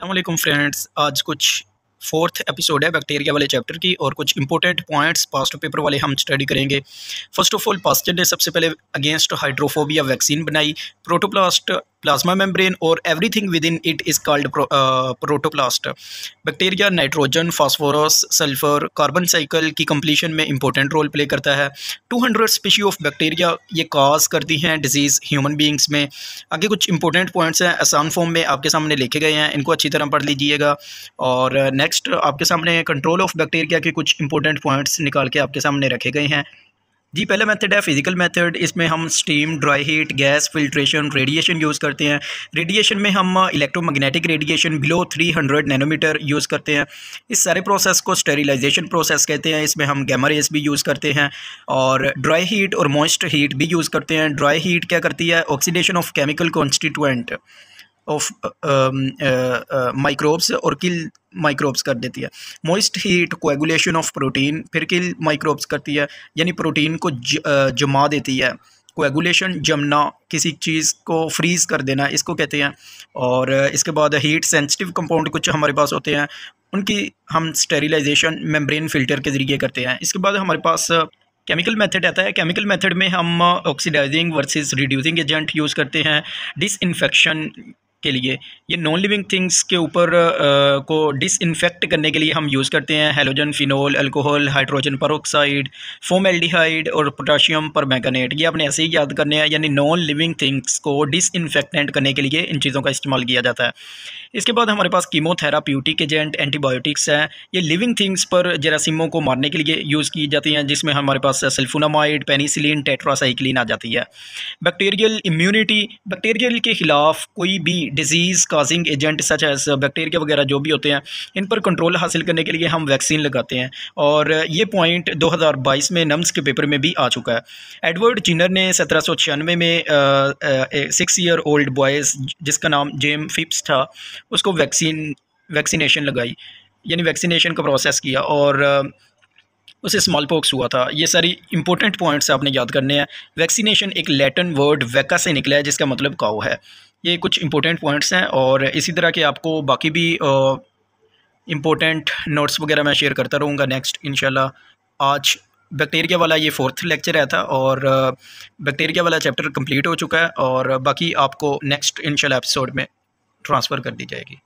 अस्सलामुअलैकुम फ्रेंड्स, आज कुछ फोर्थ एपिसोड है बैक्टीरिया वाले चैप्टर की और कुछ इंपॉर्टेंट पॉइंट्स पास्ट पेपर वाले हम स्टडी करेंगे। फर्स्ट ऑफ ऑल, पास्चर ने सबसे पहले अगेंस्ट हाइड्रोफोबिया वैक्सीन बनाई। प्रोटोप्लास्ट प्लाज्मा मेम्ब्रेन और everything with in it is called protoplast. Bacteria nitrogen, phosphorus, sulphur, carbon cycle की कंप्लीशन में इंपॉर्टेंट रोल प्ले करता है। 200 स्पीशी ऑफ बैक्टीरिया ये काज करती हैं डिजीज़ ह्यूमन बींग्स में। आगे कुछ इंपॉर्टेंट पॉइंट्स हैं, आसान फॉर्म में आपके सामने लिखे गए हैं, इनको अच्छी तरह पढ़ लीजिएगा। और नेक्स्ट आपके सामने कंट्रोल ऑफ बैक्टीरिया के कुछ इंपॉर्टेंट पॉइंट्स निकाल के आपके सामने रखे गए हैं। जी, पहला मेथड है फिजिकल मेथड। इसमें हम steam, dry heat, gas filtration, radiation use करते हैं। रेडिएशन में हम electromagnetic radiation below 300 nanometer use करते हैं। इस सारे प्रोसेस को स्टेरिलाइजेशन प्रोसेस कहते हैं। इसमें हम गैमा रेस भी यूज़ करते हैं और ड्राई हीट और मॉइस्ट हीट भी यूज़ करते हैं। ड्राई हीट क्या करती है? Oxidation of chemical constituent of microbes और किल माइक्रोब्स कर देती है। Moist heat coagulation of protein, फिर किल माइक्रोब्स करती है, यानी प्रोटीन को जमा देती है। कोएगुलेशन, जमना, किसी चीज़ को फ्रीज़ कर देना, इसको कहते हैं। और इसके बाद हीट सेंसिटिव कंपाउंड कुछ हमारे पास होते हैं, उनकी हम स्टेरिलाइजेशन मेम्ब्रेन फ़िल्टर के ज़रिए करते हैं। इसके बाद हमारे पास केमिकल मेथड आता है। केमिकल मेथड में हम oxidising versus reducing agent use करते हैं डिसइंफेक्शन के लिए। ये नॉन लिविंग थिंग्स के ऊपर को डिसइंफेक्ट करने के लिए हम यूज़ करते हैं halogen, phenol, alcohol, hydrogen peroxide, formaldehyde और पोटाशियम परमैंगनेट। ये आपने ऐसे ही याद करने हैं, यानी नॉन लिविंग थिंग्स को डिसइंफेक्टेंट करने के लिए इन चीज़ों का इस्तेमाल किया जाता है। इसके बाद हमारे पास कीमोथेराप्यूटिक एजेंट, एंटीबायोटिक्स हैं। ये लिविंग थिंग्स पर जरासीमों को मारने के लिए यूज़ की जाती हैं, जिसमें हमारे पास सल्फोनामाइड, पेनिसिलिन, टेट्रासाइक्लिन आ जाती है। बैक्टीरियल इम्यूनिटी, बैक्टीरियल के ख़िलाफ़ कोई भी disease causing agent such as bacteria वगैरह जो भी होते हैं, इन पर कंट्रोल हासिल करने के लिए हम वैक्सीन लगाते हैं। और ये पॉइंट 2022 में नम्स के पेपर में भी आ चुका है। एडवर्ड जिनर ने 1796 में 6 ईयर ओल्ड बॉयज़ जिसका नाम जेम फिप्स था, उसको वैक्सीनेशन लगाई, यानी वैक्सीनेशन का प्रोसेस किया और उसे स्मॉल पॉक्स हुआ था। ये सारी इंपॉर्टेंट पॉइंट्स आपने याद करने हैं। वैक्सीनेशन एक लैटिन वर्ड वैका से निकला है, जिसका मतलब काऊ है। ये कुछ इंपॉर्टेंट पॉइंट्स हैं और इसी तरह के आपको बाकी भी इंपॉर्टेंट नोट्स वगैरह मैं शेयर करता रहूँगा नेक्स्ट इंशाल्लाह। आज बैक्टीरिया वाला ये 4th लेक्चर है था और बैक्टीरिया वाला चैप्टर कंप्लीट हो चुका है और बाकी आपको नेक्स्ट इंशाल्लाह एपिसोड में ट्रांसफ़र कर दी जाएगी।